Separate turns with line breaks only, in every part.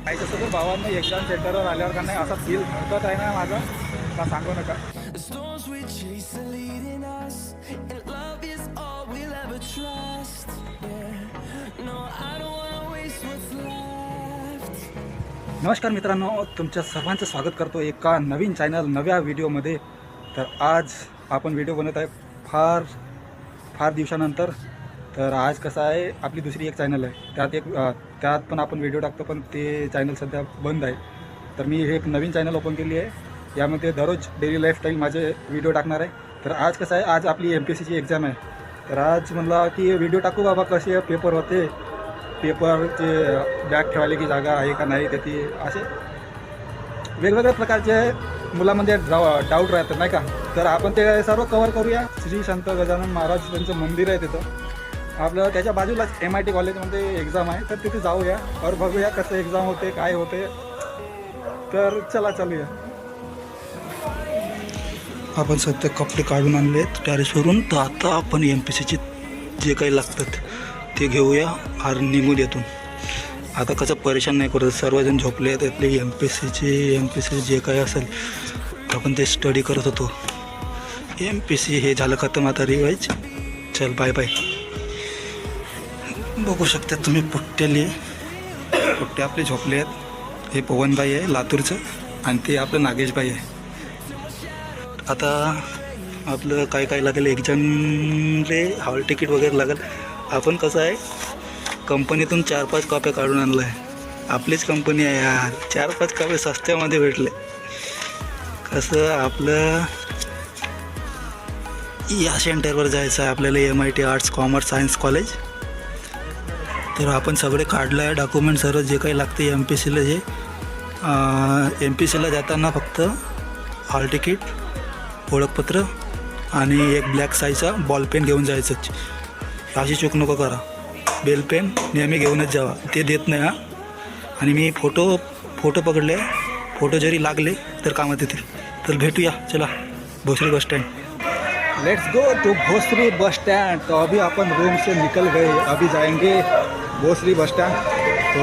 तसं तर भावांना एक्झाम सेंटरवर आल्यावर का नाही असा फील होत आहे ना माझा का सांगू नका.
The storms we chase are leading us, and love is all we'll ever trust. Yeah, no, I don't wanna waste what's left.
नमस्कार मित्रांनो, तुमच्या सर्वांचं स्वागत करतो एका नवीन चॅनल नव्या व्हिडिओमध्ये. तर आज आपण व्हिडिओ बनवत आहे फार दिवसानंतर. तर आज कसं आहे, आपली दुसरी एक चॅनल आहे, त्यात पण आपण व्हिडिओ टाकतो, पण ते चॅनल सध्या बंद आहे. तर मी हे एक नवीन चॅनल ओपन केली आहे, यामध्ये दररोज डेली लाईफस्टाईल माझे व्हिडिओ टाकणार आहे. तर आज कसं आहे, आज आपली MPSCची एक्झाम आहे. तर आज म्हणला की व्हिडिओ टाकू बाबा, कसे पेपर होते, पेपरचे बॅग ठेवायला की जागा आहे का नाही, त्याची असे वेगवेगळ्या प्रकारचे मुलामध्ये डाऊट राहतात नाही का. तर आपण ते सर्व कवर करूया. श्री संत गजानन महाराज त्यांचं मंदिर आहे तिथं आपलं, त्याच्या बाजूलाच MIT कॉलेजमध्ये एक्झाम आहे. तर तिथे जाऊया और बघूया कसं एक्झाम होते, काय होते. तर चला चालूया. आपण सध्या कपडे काढून आणले टेरेसवरून. तर आता आपण MPSCचे जे काही लागतात ते घेऊया और निघून येतून. आता कसं परेशान नाही करत, सर्वजण झोपले आहेत. त्यातले MPSC जे काही असेल आपण ते स्टडी करत होतो. MPSC हे झालं खतम, आता रिवाईज. चल बाय बाय. बघू शकता तुम्ही पुट्टे आपले झोपले आहेत. हे पवनबाई आहे लातूरचं, आणि ते आपलं नागेशबाई आहे. आता आपलं काय लागेल एक्झामले, हॉल तिकीट वगैरे लागेल. आपण कसं आहे, कंपनीतून 4-5 कॉप्या काढून आणलं आहे. आपलीच कंपनी आहे यार, 4-5 कॉप्या सस्त्यामध्ये भेटले. कसं आपलं या सेंटरवर जायचं आहे आपल्याला, MIT arts commerce science college. तर आपण सगळे काढलं आहे डॉक्युमेंट, सर्व जे काही लागते MPSCला. जे MPSCला जाताना फक्त हॉल तिकीट, ओळखपत्र आणि एक ब्लॅक साईजचा बॉल पेन घेऊन जायचं. अशी चूक नको करा, बेल पेन नेहमी घेऊनच जावा, ते देत नाही. आणि मी फोटो पकडले, फोटो जरी लागले तर कामात येतील. तर भेटूया, चला Bhosari bus stand. Let's go to Bhosari bus stand. तो अभी अपन रूम से निकल गए, अभी जाएंगे भोसरी बस स्टँड. तो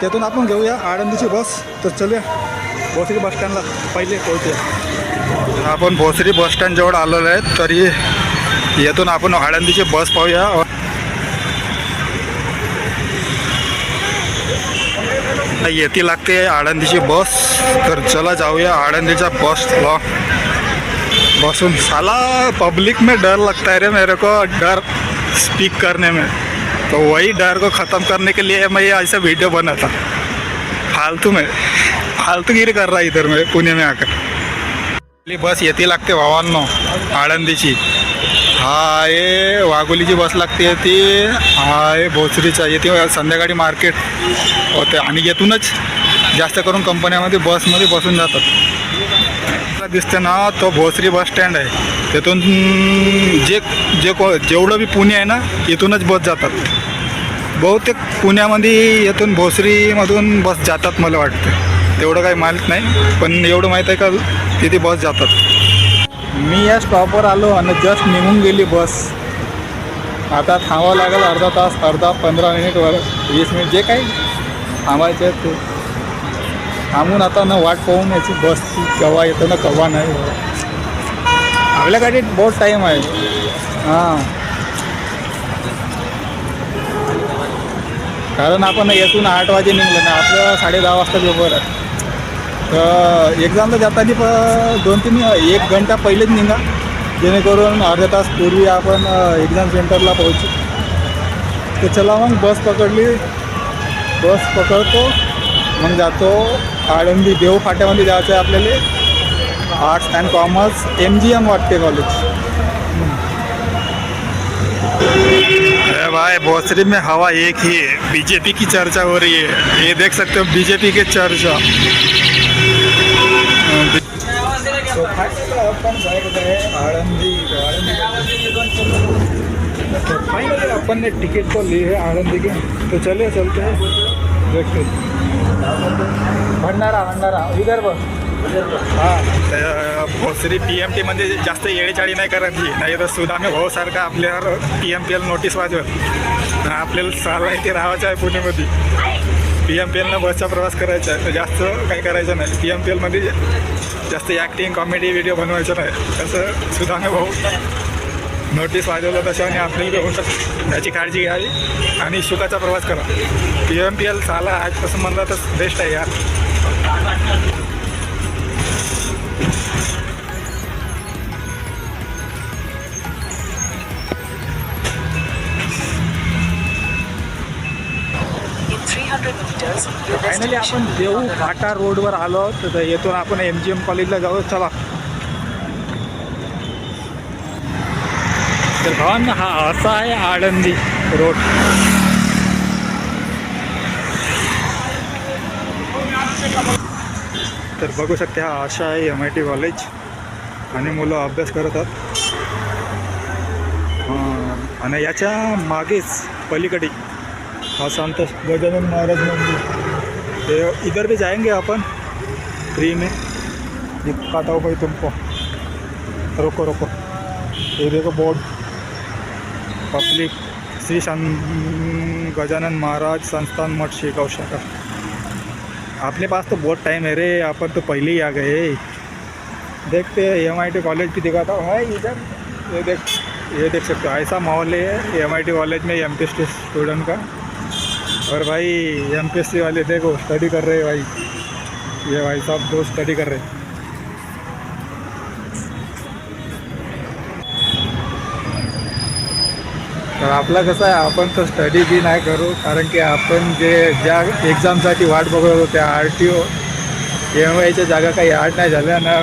तिथून आपण घेऊया आळंदीची बस. तर चलूया भोसरी बस स्टँडला पहिले पोहोचूया. आपण भोसरी बस स्टँड जवळ आलेलो आहे. तरी येथून आपण आळंदीची बस पाहूया. येती लागते आळंदीची बस. तर चला जाऊया आळंदीच्या बसला बसून. साला पब्लिक में डर लगता है रे मेरे को, डर स्पीक करने में. तो वही डर को ख़त्म करने के लिए मैं ये ऐसा वीडियो बना था. फालतूगिरी कर रहा इधर मैं पुणे में आकर. बस येती लागते भावांनो आळंदीची. हा ये वाघोलीची बस लागते ती. हा ये भोसरीचा येते, संध्याकाळी मार्केट होते. आणि येथूनच जास्त करून कंपन्यामध्ये बसमध्ये बसून जातात. दिसते ना, तो भोसरी बस स्टँड आहे. तिथून जेवढं बी पुणे आहे ना, इथूनच बस जातात. बहुतेक पुण्यामध्ये येथून भोसरीमधून बस जातात मला वाटतं. तेवढं काही माहीत नाही, पण एवढं माहीत आहे का तिथे बस जातात. मी या स्टॉपवर आलो आणि जस्ट निघून गेली बस. आता थांबावं लागेल अर्धा तास, 15 मिनिट 20 मिनिट जे काही थांबायचे आहेत ते थांबून आता ना वाट पाहून याची बसची केव्हा येतं ना केव्हा नाही. आपल्या गाडीत बहुत टाईम आहे. हां, कारण आपण येथून 8 वाजे निघलं ना, आपलं 10:30 वाजता पेपर आहे. तर एक्झामला जाताना 1 घंटा पहिलेच निघा, जेणेकरून अर्धा तास पूर्वी आपण एक्झाम सेंटरला पोहोचू. तर चला मग बस पकडतो, मग जातो आळंदी. देव फाट्यामध्ये जायचं आहे आपल्याला, आर्ट्स अँड कॉमर्स MGM वाटते कॉलेज. भाई भोसरी में हवा एक ही है, BJP की चर्चा हो रही है. ये देख सकते हो BJP के चर्चा. तो अपन आळंदी. फाइनली अपन ने टिकट तो ली है आळंदी की. तो चलिए चलते हैं, देखते. भंडारा विदर्भ. हां, भोसरी PMT मध्ये जास्त येळेचाळी नाही करायची, नाही तर सुदामे भाऊसारखं आपल्यावर PMPL नोटीस वाजवत. आपल्याला चालवायचे राहायचं आहे पुणेमध्ये. PMPLनं बसचा प्रवास करायचा आहे तर जास्त काही करायचं नाही. PMPLमध्ये जास्त ॲक्टिंग कॉमेडी व्हिडिओ बनवायचं नाही. तसं सुधाने भाऊ नोटीस वाजवलं तसं आणि आपल्याला होऊ शकतं त्याची काळजी घ्यावी आणि सुखाचा प्रवास करा. PMPL चाला आजपासून म्हणलं तर बेस्ट आहे यार. फायनली आपण देऊ घाटा रोडवर आलो तर येथून आपण MGM कॉलेजला जाऊ. चला तर भावांन हा असा आहे आळंदी रोड. तर बघू शकते हा असा आहे MIT कॉलेज आणि मुलं अभ्यास करतात. आणि याच्या मागेच पलीकडे हा संत गजानन महाराज मंदिर. ते इधर भी जाएंगे अपन फ्री में. दिखाता हूँ भाई तुमको. रोको रोको. ये देखो बोर्ड पब्लिक श्री गजानन महाराज संस्थान मठ शिकाऊ शाखा. अपने पास तो बहुत टाइम है रे. अपन तो पहले ही आ गए. देखते MIT कॉलेज भी दिखाता हूँ. है इधर ये देख सकते हो ऐसा माहौल है MIT कॉलेज में MPSC स्टूडेंट का. और भाई MPSC वाले देखो स्टडी कर रहे हैं भाई. ये भाई साहब दो स्टडी कर रहे हैं. तर आपला कसं आहे आपण तर स्टडी बी नाही करू कारण की आपण ज्या एक्झामसाठी वाट बघत होतो त्या RTO MIच्या जागा काही ॲड नाही झाल्या ना.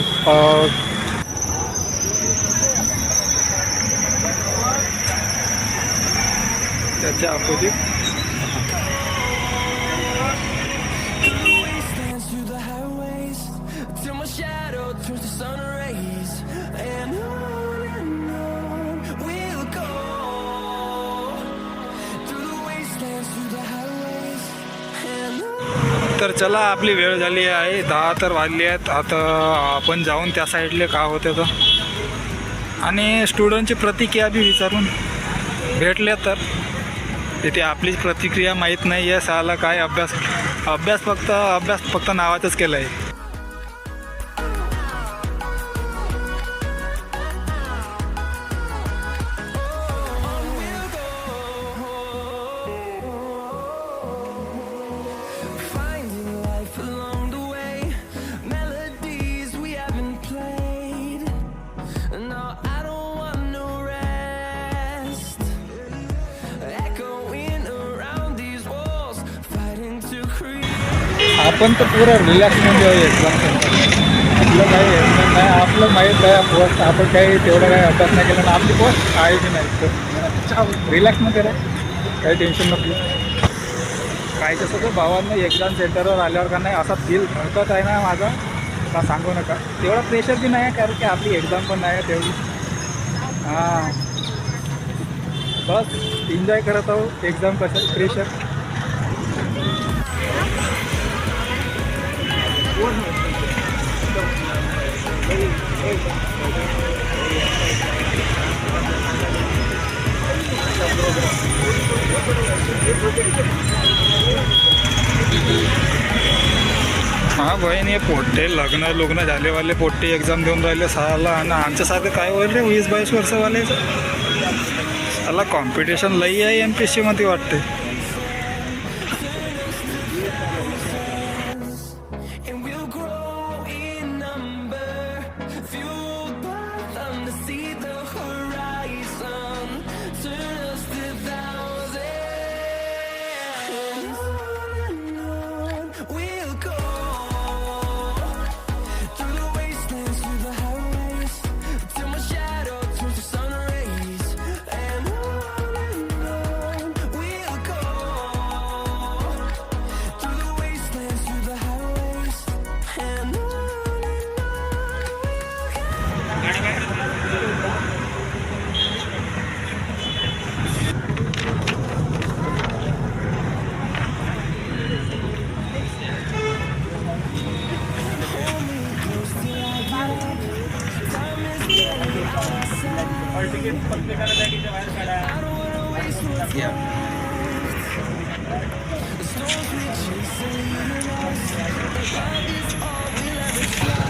त्याच्या अपोजिट तर चला आपली वेळ झाली आहे. 10 तर वाजली आहेत. आता आपण जाऊन त्या साईडले का होते तर आणि स्टुडंटची प्रतिक्रिया बी विचारून भेटले तर तिथे आपलीच प्रतिक्रिया माहीत नाही आहे. साला काय अभ्यास फक्त नावाचंच केलं आहे. आपण तर पुरं रिलॅक्समध्ये एक्झाम सेंटर. आपलं काही एक्झाम नाही. आपलं माहीत आहे पोस्ट. आपण काही तेवढं काही अभ्यास नाही केला ना. आपली पोस्ट आहे की नाही. रिलॅक्समध्ये राहा. काही टेन्शन नको. काय कसं तर भावांना एक्झाम सेंटरवर आल्यावर का नाही असा फील हरकत आहे ना माझा का सांगू नका. तेवढा प्रेशर बी नाही आहे कारण की आपली एक्झाम पण नाही आहे तेवढी. हां बस एन्जॉय करत आहो एक्झाम कसं प्रेशर. हां बहीण हे पोट्टे लग्न झालेवाले पोट्टे एक्झाम देऊन राहिले साला. आणि आमच्यासारखं काय होईल रे 20-22 वर्षवाले. साला कॉम्पिटिशन लई आहे MPSCमध्ये वाटते.
Storms we chase are leading us, and love is all we'll ever trust.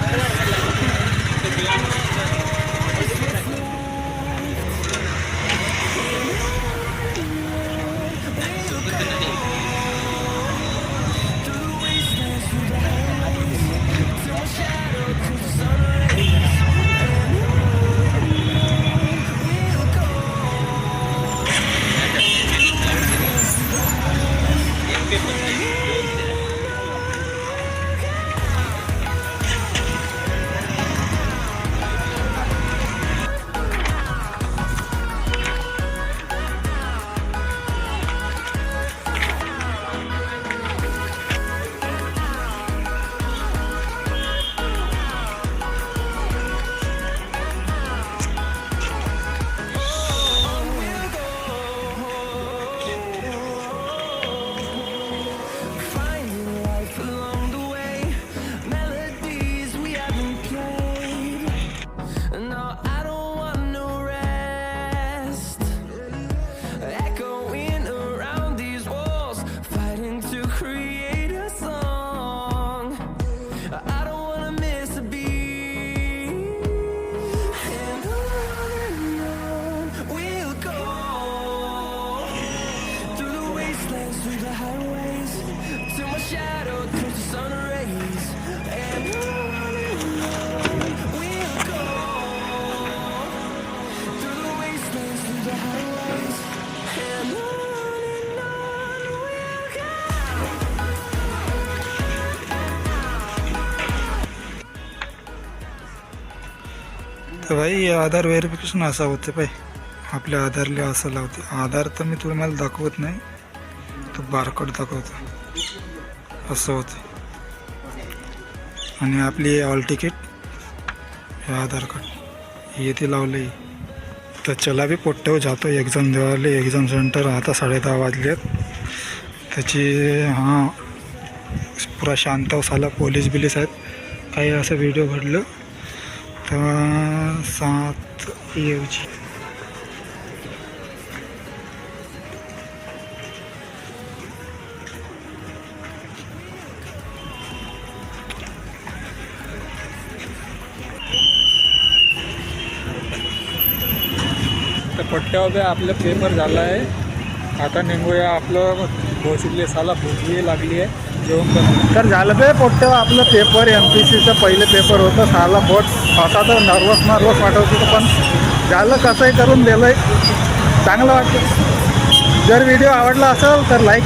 Finding life along the way, melodies we haven't played. No, I don't want no rest. Echoing around these walls, fighting to create a song. I don't wanna miss a beat. And on we'll go, through the wastelands, through the highways, till my shadow turns to sun rays. And on we'll go, through the wastelands, through the highways, and on we'll go.
तर भाई आधार verification असं होते पाय आपल्या आधारला असं लावते. आधार तर मी तुम्हाला दाखवत नाही, तो बारकोड दाखवतो असं होते. आणि आपली ऑल तिकीट हे आधार कार्ड येथे लावले. तर चला बी पोट्ट्यावर जातो एक्झाम देवाले. एक्झाम सेंटर आता 10:30 वाजलेत. त्याची हां पुरा शांत झाला. पोलीस बिलीस आहेत. काही असं व्हिडिओ घडलं तर 7 येऊची. तर पट्ट्यावर आपलं पेपर झाला आहे. आता निघूया. आपलं भोसले साला भोसली लागली आहे. जेवण कर. तर झालं ते पोट्ट्यावर आपलं पेपर MPCचं पहिलं पेपर होतं. साला बोट आता तर नर्वस वाटत होतं, पण झालं कसंही करून दिलं आहे. चांगलं वाटतं. जर व्हिडिओ आवडला असेल तर लाईक.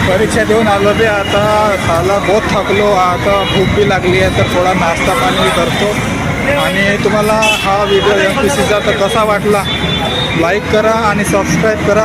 परीक्षा देऊन आलो बे. आता साला बहुत थकलो. आता भूक बी लागली आहे, तर थोडा नाश्ता पाणी करतो. आणि तुम्हाला हा व्हिडिओ MPCचा तर कसा वाटला लाईक करा आणि सबस्क्राईब करा.